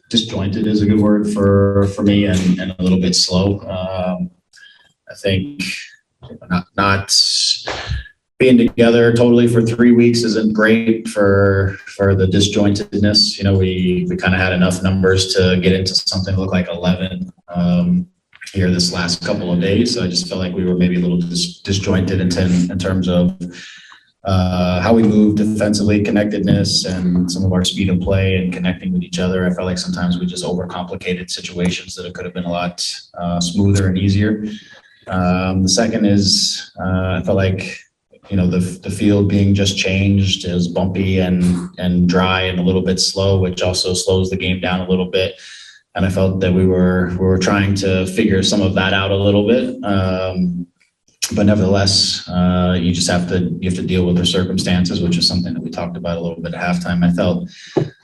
disjointed is a good word for me, and a little bit slow. I think not being together totally for 3 weeks isn't great for the disjointedness. We kind of had enough numbers to get into something that looked like 11 here this last couple of days. So I just felt like we were maybe a little disjointed in terms of how we move defensively, connectedness, and some of our speed of play and connecting with each other. I felt like sometimes we just overcomplicated situations that it could have been a lot smoother and easier. The second is I felt like the field being just changed is bumpy and dry and a little bit slow, which also slows the game down a little bit. And I felt that we were trying to figure some of that out a little bit. But nevertheless, you have to deal with the circumstances, which is something that we talked about a little bit at halftime. I felt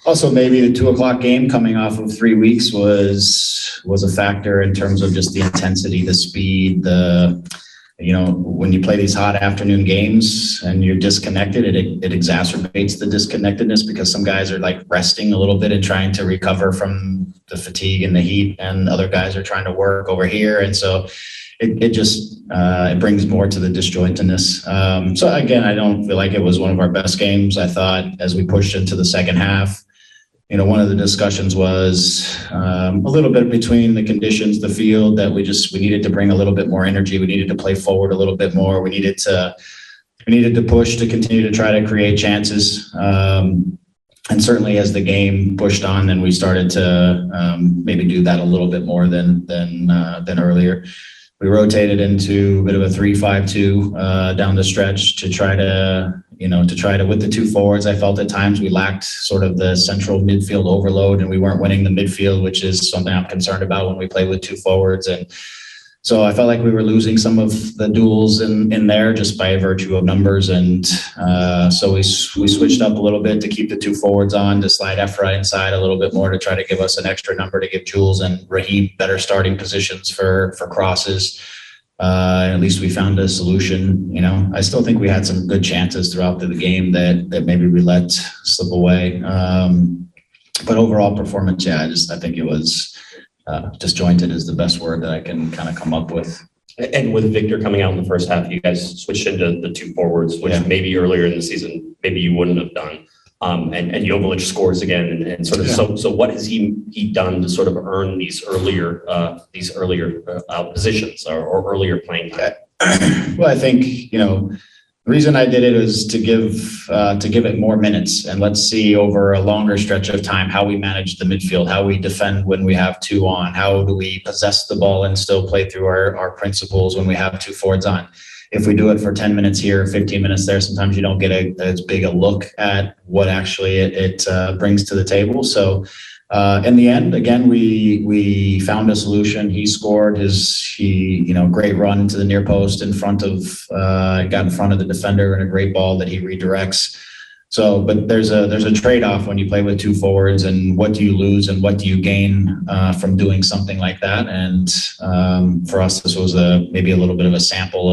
also maybe the 2:00 game coming off of 3 weeks was a factor in terms of just the intensity, the speed, when you play these hot afternoon games and you're disconnected, it exacerbates the disconnectedness because some guys are like resting a little bit and trying to recover from the fatigue and the heat, and other guys are trying to work over here. And so it brings more to the disjointedness. So again, I don't feel like it was one of our best games. I thought as we pushed into the second half, one of the discussions was a little bit between the conditions, the field, that we needed to bring a little bit more energy. We needed to play forward a little bit more. We needed to push to continue to try to create chances. And certainly as the game pushed on, then we started to maybe do that a little bit more than earlier. We rotated into a bit of a 3-5-2 down the stretch to try to with the two forwards. I felt at times we lacked sort of the central midfield overload, and we weren't winning the midfield, which is something I'm concerned about when we play with two forwards. And so I felt like we were losing some of the duels in there just by virtue of numbers. And so we switched up a little bit to keep the two forwards on, to slide Efra inside a little bit more to try to give us an extra number, to give Jules and Raheem better starting positions for crosses. At least we found a solution. I still think we had some good chances throughout the game that maybe we let slip away. But overall performance, I think it was disjointed is the best word that I can kind of come up with. And with Victor coming out in the first half, you guys switched into the two forwards, which maybe earlier in the season, maybe you wouldn't have done. And Joveljic scores again, and sort of so what has he done to sort of earn these earlier positions or earlier playing time? Well, I think the reason I did it is to give it more minutes, and let's see over a longer stretch of time how we manage the midfield, how we defend when we have two on, how do we possess the ball and still play through our principles when we have two forwards on. If we do it for 10 minutes here, 15 minutes there, sometimes you don't get as big a look at what actually it brings to the table. So in the end, again, we found a solution. He scored great run to the near post in front of, got in front of the defender, and a great ball that he redirects. So, but there's a trade-off when you play with two forwards, and what do you lose and what do you gain from doing something like that? And for us, this was maybe a little bit of a sample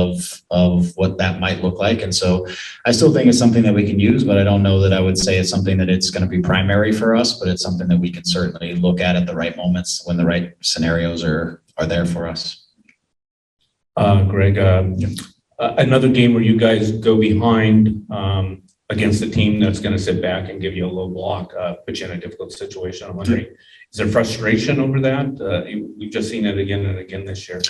of what that might look like. And so I still think it's something that we can use, but I don't know that I would say it's something that it's going to be primary for us, but it's something that we can certainly look at the right moments when the right scenarios are there for us. Greg, another game where you guys go behind against a team that's going to sit back and give you a low block, put you in a difficult situation. I'm wondering, is there frustration over that? We've just seen it again and again this year.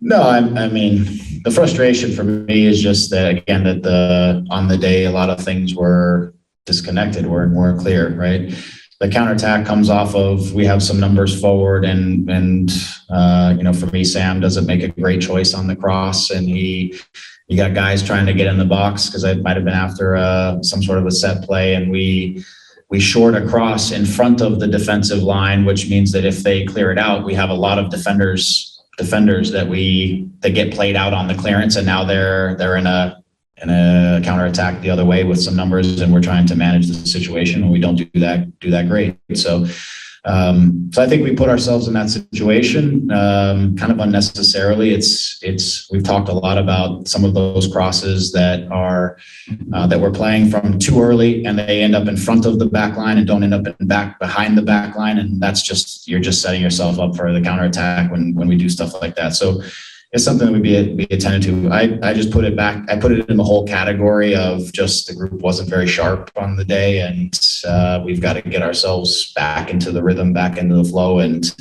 No, I mean, the frustration for me is just that, again, that on the day, a lot of things were disconnected, weren't clear, right? The counterattack comes off of, we have some numbers forward, and for me, Sam doesn't make a great choice on the cross, and you got guys trying to get in the box because it might have been after some sort of a set play, and we short across in front of the defensive line, which means that if they clear it out, we have a lot of defenders that get played out on the clearance, and now they're in a counterattack the other way with some numbers, and we're trying to manage the situation, and we don't do that great. So So I think we put ourselves in that situation kind of unnecessarily. We've talked a lot about some of those crosses that we're playing from too early, and they end up in front of the back line and don't end up behind the back line, and you're just setting yourself up for the counterattack when we do stuff like that. So it's something that we be attended to. I just put it back. I put it in the whole category of just the group wasn't very sharp on the day, and we've got to get ourselves back into the rhythm, back into the flow, and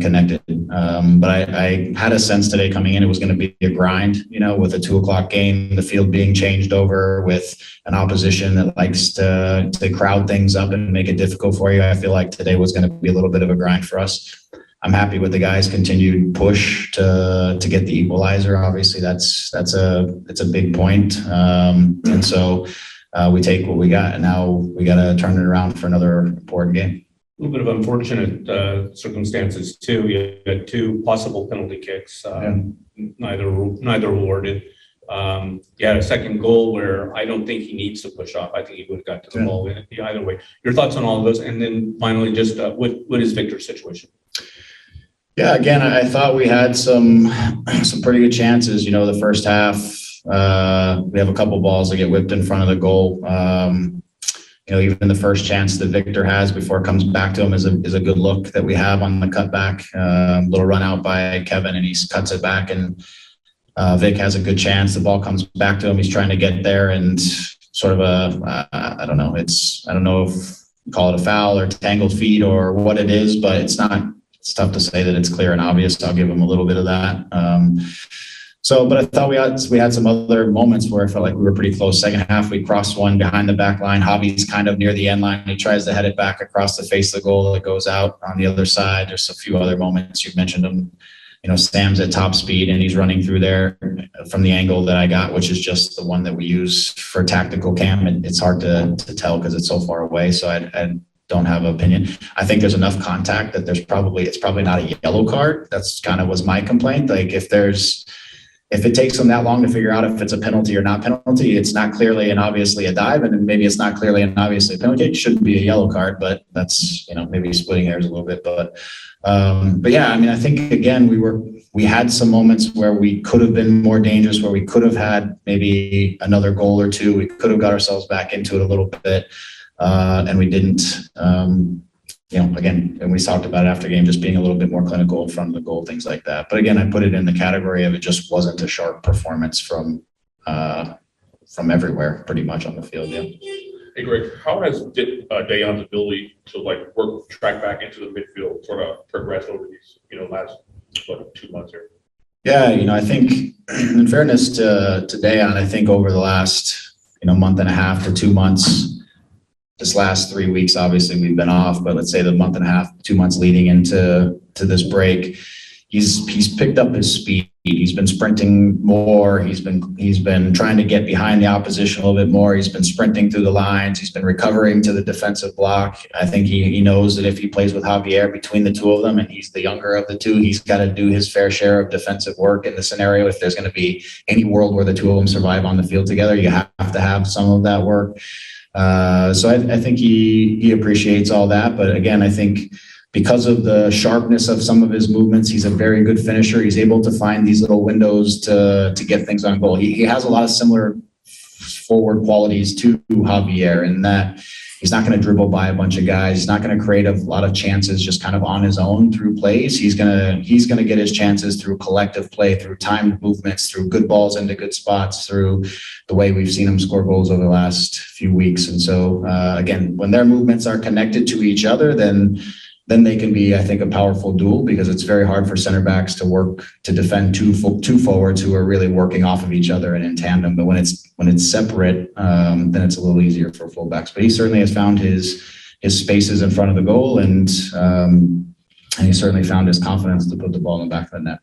connected. But I had a sense today coming in it was going to be a grind. With a 2:00 game, the field being changed over, with an opposition that likes to crowd things up and make it difficult for you. I feel like today was going to be a little bit of a grind for us. I'm happy with the guys' continued push to get the equalizer. Obviously, it's a big point. And so we take what we got, and now we got to turn it around for another important game. A little bit of unfortunate circumstances too. You had 2 possible penalty kicks, neither awarded. You had a second goal where I don't think he needs to push off. I think he would have got to the ball either way. Your thoughts on all of those, and then finally, just what is Victor's situation? Yeah, again, I thought we had some pretty good chances. The first half, we have a couple balls that get whipped in front of the goal. Even the first chance that Victor has before it comes back to him is a good look that we have on the cutback. Little run out by Kevin, and he cuts it back, and Vic has a good chance. The ball comes back to him. He's trying to get there, and sort of I don't know if you call it a foul or tangled feet or what it is, but it's tough to say that it's clear and obvious. I'll give him a little bit of that. But I thought we had some other moments where I felt like we were pretty close. Second half, we crossed one behind the back line. Javi's kind of near the end line. He tries to head it back across the face of the goal. It goes out on the other side. There's a few other moments. You've mentioned them. Sam's at top speed, and he's running through there from the angle that I got, which is just the one that we use for tactical cam. And it's hard to tell because it's so far away. So I don't have an opinion. I think there's enough contact that it's probably not a yellow card. That's kind of was my complaint. Like if it takes them that long to figure out if it's a penalty or not penalty, it's not clearly and obviously a dive, and maybe it's not clearly and obviously a penalty. It shouldn't be a yellow card, but that's maybe splitting hairs a little bit. But yeah, I think again we had some moments where we could have been more dangerous, where we could have had maybe another goal or two. We could have got ourselves back into it a little bit. And we didn't, again, and we talked about it after the game, just being a little bit more clinical in front of the goal, things like that. But again, I put it in the category of it just wasn't a sharp performance from everywhere, pretty much on the field. Yeah. Hey, Greg, how has Dejan's ability to track back into the midfield sort of progressed over these, last 2 months here? Yeah, I think in fairness to Dejan, I think over the last, month and a half to 2 months, this last 3 weeks, obviously we've been off, but let's say the month and a half, 2 months leading into this break, he's picked up his speed. He's been sprinting more. He's been trying to get behind the opposition a little bit more. He's been sprinting through the lines. He's been recovering to the defensive block. I think he knows that if he plays with Javier between the two of them, and he's the younger of the two, he's got to do his fair share of defensive work in the scenario. If there's going to be any world where the two of them survive on the field together, you have to have some of that work. So I think he appreciates all that. But again, I think because of the sharpness of some of his movements, he's a very good finisher. He's able to find these little windows to get things on goal. He has a lot of similar forward qualities to Javier in that he's not going to dribble by a bunch of guys. He's not going to create a lot of chances just kind of on his own through plays. He's going to get his chances through collective play, through timed movements, through good balls into good spots, through the way we've seen him score goals over the last few weeks. And so, again, when their movements are connected to each other, then they can be, I think, a powerful duel, because it's very hard for center backs to work to defend two forwards who are really working off of each other and in tandem. But when it's separate, then it's a little easier for fullbacks. But he certainly has found his spaces in front of the goal, and he certainly found his confidence to put the ball in the back of the net.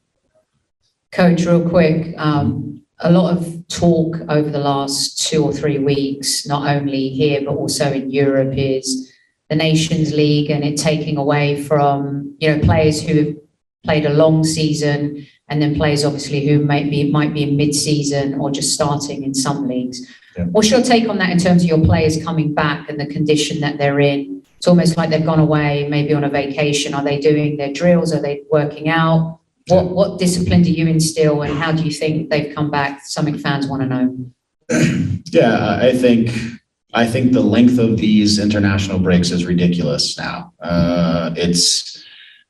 Coach, real quick, a lot of talk over the last 2 or 3 weeks, not only here but also in Europe, is the Nations League and it taking away from, players who have played a long season, and then players obviously who might be in mid-season or just starting in some leagues. Yeah. What's your take on that in terms of your players coming back and the condition that they're in It's almost like they've gone away, maybe on a vacation. Are they doing their drills? Are they working out? What discipline do you instill, and how do you think they've come back? Something fans want to know. Yeah, I think the length of these international breaks is ridiculous now. It's,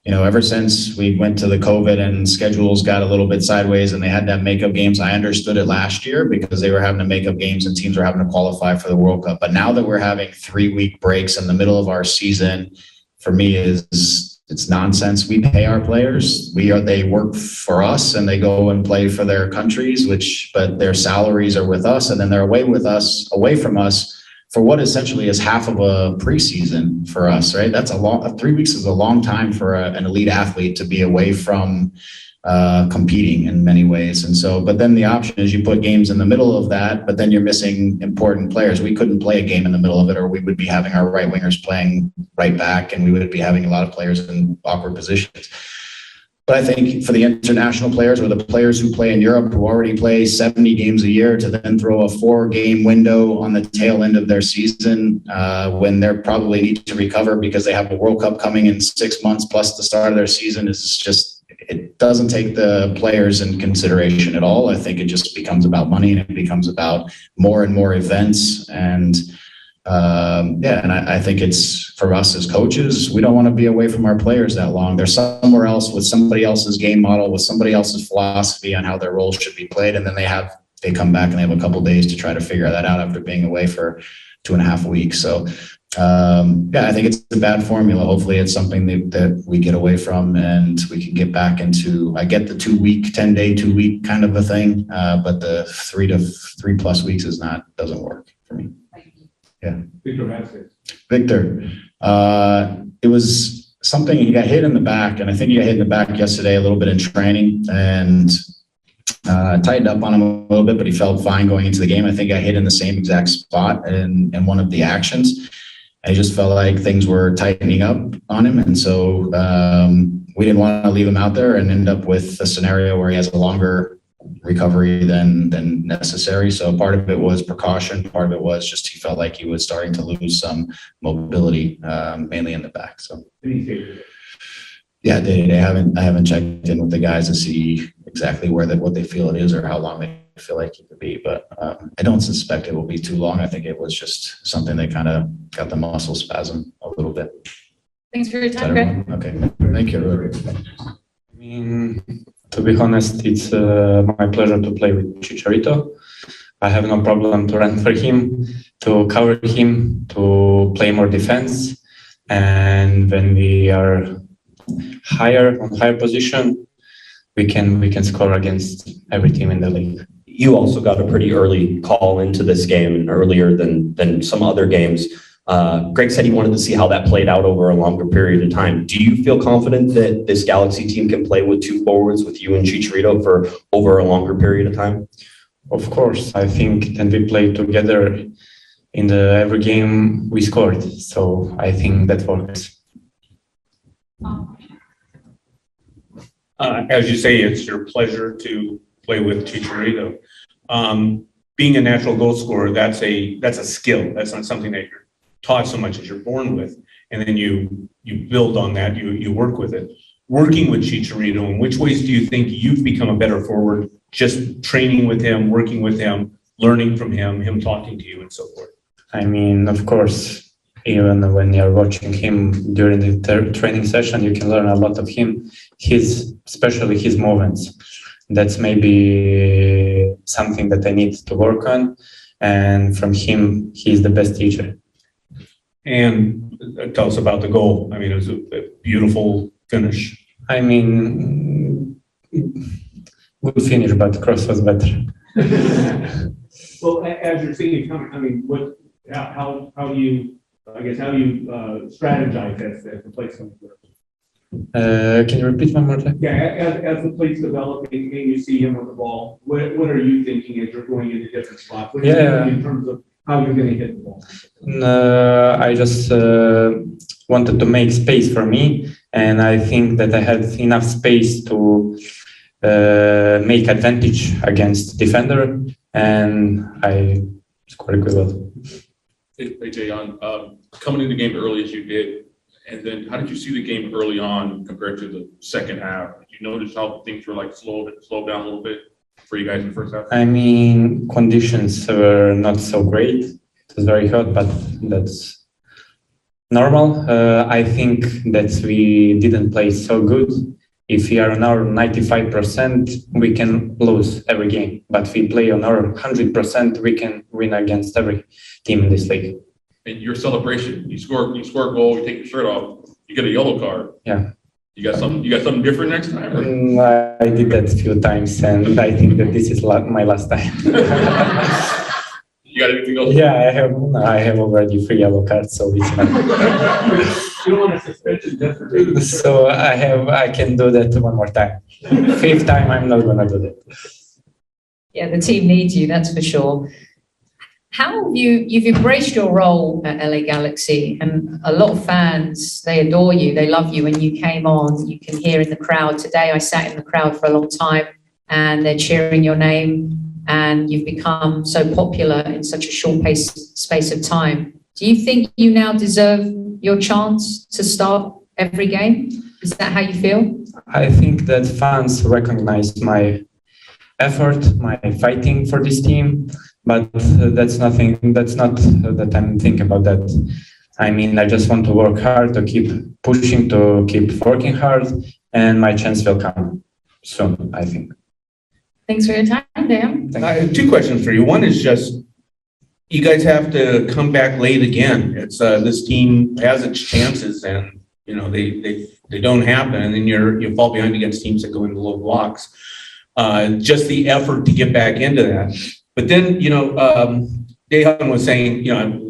ever since we went to the COVID and schedules got a little bit sideways and they had to have makeup games, I understood it last year because they were having to make up games and teams were having to qualify for the World Cup. But now that we're having 3-week breaks in the middle of our season, for me it's nonsense. We pay our players. They work for us and they go and play for their countries, but their salaries are with us, and then they're away from us for what essentially is half of a preseason for us, right? 3 weeks is a long time for an elite athlete to be away from competing in many ways. And so, but then the option is you put games in the middle of that, but then you're missing important players. We couldn't play a game in the middle of it, or we would be having our right wingers playing right back, and we would be having a lot of players in awkward positions. But I think for the international players or the players who play in Europe who already play 70 games a year to then throw a 4-game window on the tail end of their season when they probably need to recover because they have a World Cup coming in 6 months plus the start of their season is just, it doesn't take the players in consideration at all. I think it just becomes about money, and it becomes about more and more events. And and I think it's for us as coaches, we don't want to be away from our players that long. They're somewhere else with somebody else's game model, with somebody else's philosophy on how their roles should be played. And then they come back and they have a couple of days to try to figure that out after being away for 2.5 weeks. So I think it's a bad formula. Hopefully it's something that we get away from and we can get back into, I get the 2-week, 10-day, 2-week kind of a thing. But the 3+ weeks doesn't work for me. Yeah. Victor, it was something, he got hit in the back, and I think he got hit in the back yesterday a little bit in training, and tightened up on him a little bit, but he felt fine going into the game. I think I hit in the same exact spot in one of the actions. I just felt like things were tightening up on him, and so we didn't want to leave him out there and end up with a scenario where he has a longer recovery than necessary. So part of it was precaution, part of it was just he felt like he was starting to lose some mobility, mainly in the back. So yeah, I haven't checked in with the guys to see exactly what they feel it is or how long they feel like it could be, but I don't suspect it will be too long. I think it was just something that kind of got the muscle spasm a little bit. Thanks for your time, Greg. Okay, thank you. I mean, to be honest, it's my pleasure to play with Chicharito. I have no problem to run for him, to cover him, to play more defense. And when we are on higher position, we can score against every team in the league. You also got a pretty early call into this game, earlier than some other games. Greg said he wanted to see how that played out over a longer period of time. Do you feel confident that this Galaxy team can play with 2 forwards, with you and Chicharito, for over a longer period of time? Of course, I think that we played together in every game we scored. So I think that works. As you say, it's your pleasure to play with Chicharito. Being a natural goal scorer, that's a skill. That's not something that you're taught so much as you're born with, and then you build on that, you work with it. Working with Chicharito, in which ways do you think you've become a better forward, just training with him, working with him, learning from him talking to you and so forth? I mean, of course, even when you're watching him during the training session, you can learn a lot of him, especially his movements. That's maybe something that I need to work on, and from him, he's the best teacher. And tell us about the goal. I mean, it was a beautiful finish. I mean, good finish, but cross was better. Well, as you're seeing it coming, I mean, how do you strategize as the plays come through? Can you repeat one more time? Yeah, as the play's developing and you see him on the ball, what are you thinking as you're going into different spots? What are you thinking in terms of how you're going to hit the ball? I just wanted to make space for me, and I think that I had enough space to make advantage against defender, and I scored a good goal. Hey, Dejan, coming in the game early as you did, and then how did you see the game early on compared to the second half? Did you notice how things were like slowed down a little bit for you guys in the first half? I mean, conditions were not so great. It was very hot, but that's normal. I think that we didn't play so good. If we are on our 95%, we can lose every game. But if we play on our 100%, we can win against every team in this league. And your celebration, you score a goal, you take your shirt off, you get a yellow card. Yeah. You got something different next time? Or? I did that a few times, and I think that this is my last time. You got anything else? Yeah, I have already 3 yellow cards, so it's not. You don't want a suspension just for taking the shirt. So I can do that one more time. 5th time, I'm not gonna do that. Yeah, the team needs you, that's for sure. How have you've embraced your role at LA Galaxy, and a lot of fans, they adore you, they love you. When you came on, you can hear in the crowd. Today, I sat in the crowd for a long time, and they're cheering your name, and you've become so popular in such a short space of time. Do you think you now deserve your chance to start every game? Is that how you feel? I think that fans recognize my effort, my fighting for this team, but that's not that I'm thinking about that. I mean, I just want to work hard, to keep pushing, to keep working hard, and my chance will come soon, I think. Thanks for your time, Dan. I have 2 questions for you. One is just, you guys have to come back late again. It's this team has its chances, and they don't happen, and then you fall behind against teams that go into low blocks. Just the effort to get back into that. But then, Dejan was saying,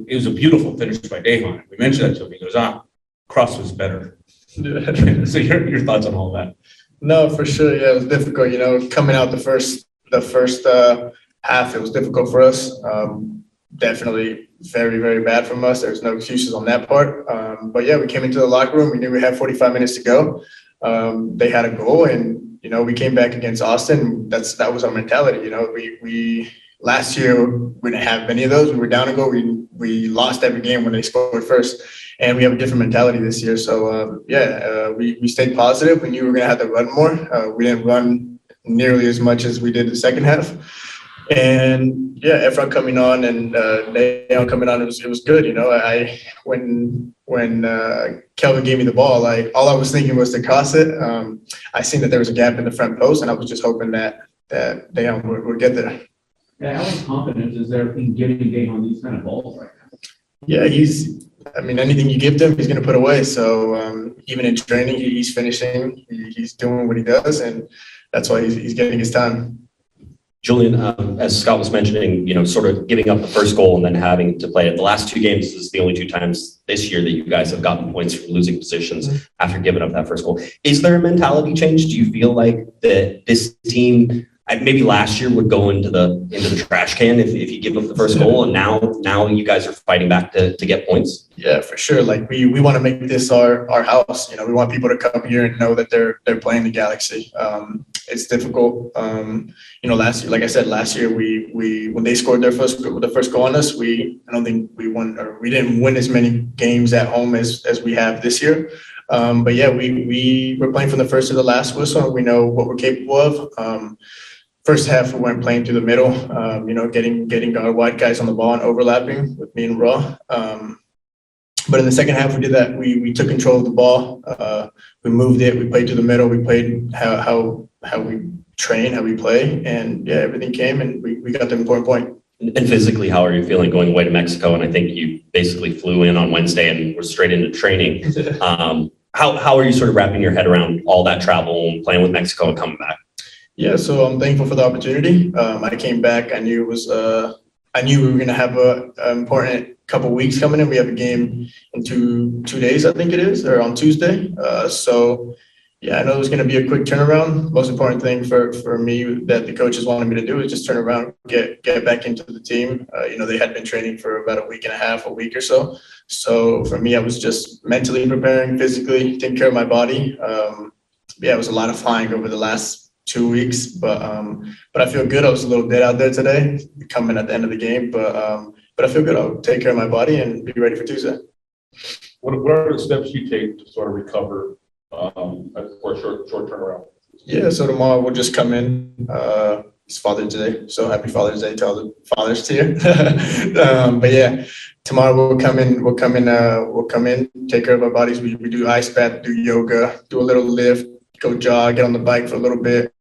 it was a beautiful finish by Dejan. We mentioned that to him. He goes, Cross was better. So your thoughts on all that? No, for sure. Yeah, it was difficult. Coming out the first half, it was difficult for us. Definitely very, very bad from us. There's no excuses on that part. But yeah, we came into the locker room. We knew we had 45 minutes to go. They had a goal, and we came back against Austin. That was our mentality. We last year we didn't have many of those. We were down a goal. We lost every game when they scored first, and we have a different mentality this year. So we stayed positive. We knew we were gonna have to run more. We didn't run nearly as much as we did the second half. And yeah, Efron coming on and Dejan coming on, it was good. When Kelvin gave me the ball, all I was thinking was to cross it. I seen that there was a gap in the front post, and I was just hoping that Dejan would get there. Yeah, how much confidence is there in giving Dejan these kind of balls right now? Yeah, anything you give them, he's going to put away. So even in training, he's finishing, he's doing what he does, and that's why he's getting his time. Julian, as Scott was mentioning, sort of giving up the first goal and then having to play it. The last 2 games is the only 2 times this year that you guys have gotten points from losing positions after giving up that first goal. Is there a mentality change? Do you feel like that this team, maybe last year, would go into the trash can if you give up the first goal, and now you guys are fighting back to get points? Yeah, for sure. We want to make this our house. We want people to come here and know that they're playing the Galaxy. It's difficult. Last year, like I said, we when they scored the first goal on us, I don't think we won, or we didn't win as many games at home as we have this year. But yeah, we're playing from the first to the last whistle, and we know what we're capable of. First half, we weren't playing through the middle, getting our wide guys on the ball and overlapping with me and Raw. But in the second half, we did that. We took control of the ball. We moved it. We played through the middle. We played how we train, how we play, and yeah, everything came, and we got the important point. And physically, how are you feeling going away to Mexico? And I think you basically flew in on Wednesday and were straight into training. How are you sort of wrapping your head around all that travel and playing with Mexico and coming back? Yeah, so I'm thankful for the opportunity. I came back. I knew we were going to have an important couple weeks coming in. We have a game in two days, I think it is, or on Tuesday. So yeah, I know there's going to be a quick turnaround. Most important thing for me that the coaches wanted me to do is just turn around, get back into the team. They had been training for about a week and a half, a week or so. So for me, I was just mentally preparing, physically taking care of my body. It was a lot of flying over the last 2 weeks, but I feel good. I was a little dead out there today, coming at the end of the game, but I feel good. I'll take care of my body and be ready for Tuesday. What are the steps you take to sort of recover for a short turnaround? Yeah, so tomorrow we'll just come in. It's Father's Day, so happy Father's Day to all the fathers here. But yeah, tomorrow we'll come in, take care of our bodies. We do ice bath, do yoga, do a little lift, go jog, get on the bike for a little bit.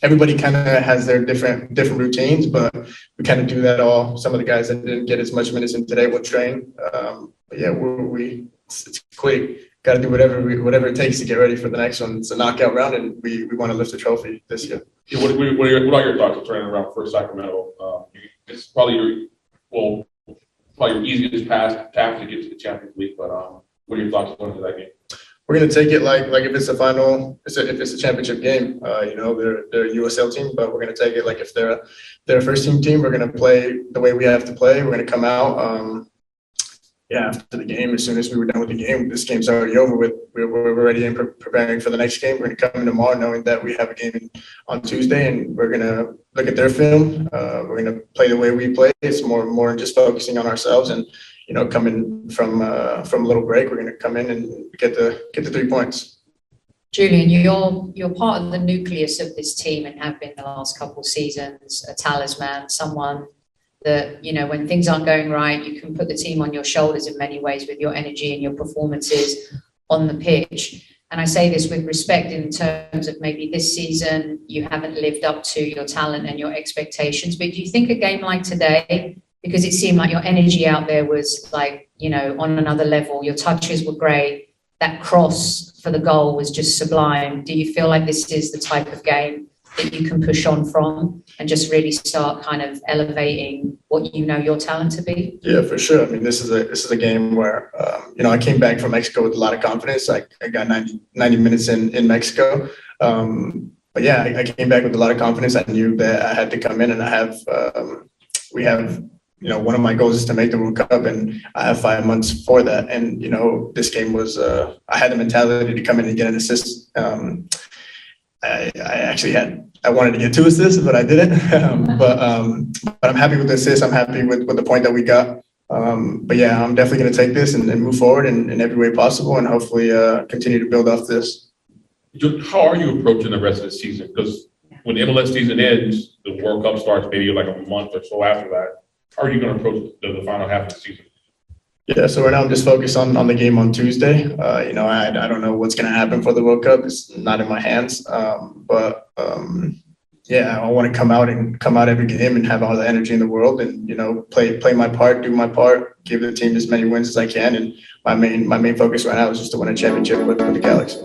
Everybody kind of has their different routines, but we kind of do that all. Some of the guys that didn't get as much minutes in today will train. But yeah, it's quick. Got to do whatever it takes to get ready for the next one. It's a knockout round, and we want to lift the trophy this year. Yeah, what are your thoughts on turning around for Sacramento? It's probably your easiest path to get to the Champions League. But what are your thoughts going into that game? We're gonna take it like if it's a final, if it's a championship game. They're a USL team, but we're gonna take it like if they're a first team. We're gonna play the way we have to play. We're gonna come out. After the game, as soon as we were done with the game, this game's already over with. We're ready and preparing for the next game. We're going to come in tomorrow knowing that we have a game on Tuesday, and we're going to look at their film. We're going to play the way we play. It's more just focusing on ourselves, and coming from a little break, we're going to come in and get the 3 points. Julian, you're part of the nucleus of this team and have been the last couple of seasons, a talisman, someone that, when things aren't going right, you can put the team on your shoulders in many ways with your energy and your performances on the pitch. And I say this with respect in terms of maybe this season, you haven't lived up to your talent and your expectations. But do you think a game like today, because it seemed like your energy out there was like, on another level, your touches were great, that cross for the goal was just sublime. Do you feel like this is the type of game that you can push on from and just really start kind of elevating what your talent to be? Yeah, for sure. I mean, this is a game where, I came back from Mexico with a lot of confidence. I got 90 minutes in Mexico. But yeah, I came back with a lot of confidence. I knew that I had to come in, and we have, one of my goals is to make the World Cup, and I have 5 months for that. And, this game was, I had the mentality to come in and get an assist. I wanted to get 2 assists, but I didn't. But I'm happy with the assist. I'm happy with the point that we got. But yeah, I'm definitely going to take this and move forward in every way possible, and hopefully continue to build off this. How are you approaching the rest of the season? Because when the MLS season ends, the World Cup starts maybe like a month or so after that. How are you going to approach the final half of the season? Yeah, so right now I'm just focused on the game on Tuesday. I don't know what's going to happen for the World Cup. It's not in my hands. But I want to come out every game and have all the energy in the world, and play my part, do my part, give the team as many wins as I can. And my main focus right now is just to win a championship with the Galaxy.